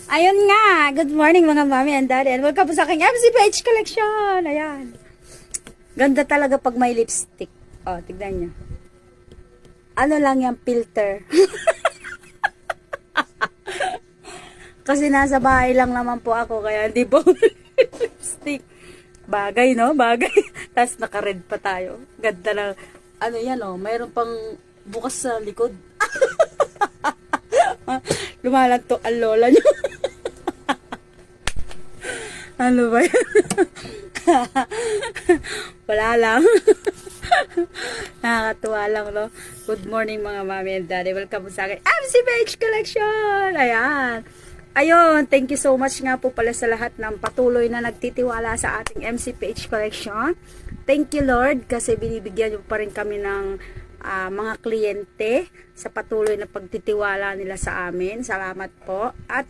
Ayun nga, good morning mga mami and daddy. And welcome po sa aking MCPH collection. Ayan. Ganda talaga pag may lipstick. Oh, tignan nyo. Ano lang yung filter. Kasi nasa bahay lang naman po ako, kaya hindi po lipstick. Bagay, no? Bagay. Tapos naka-red pa tayo. Ganda lang. Ano yan, oh? Mayroon pang bukas sa likod. Lumalanto ang lola nyo. Ano ba yan? Wala lang. Nakakatuwa lang, no? Good morning mga mami and daddy. Welcome po sa akin MCPH collection. Ayan. Ayun, thank you so much nga po pala sa lahat ng patuloy na nagtitiwala sa ating MCPH collection. Thank you Lord kasi binibigyan niyo pa rin kami ng mga kliyente sa patuloy na pagtitiwala nila sa amin. Salamat po. At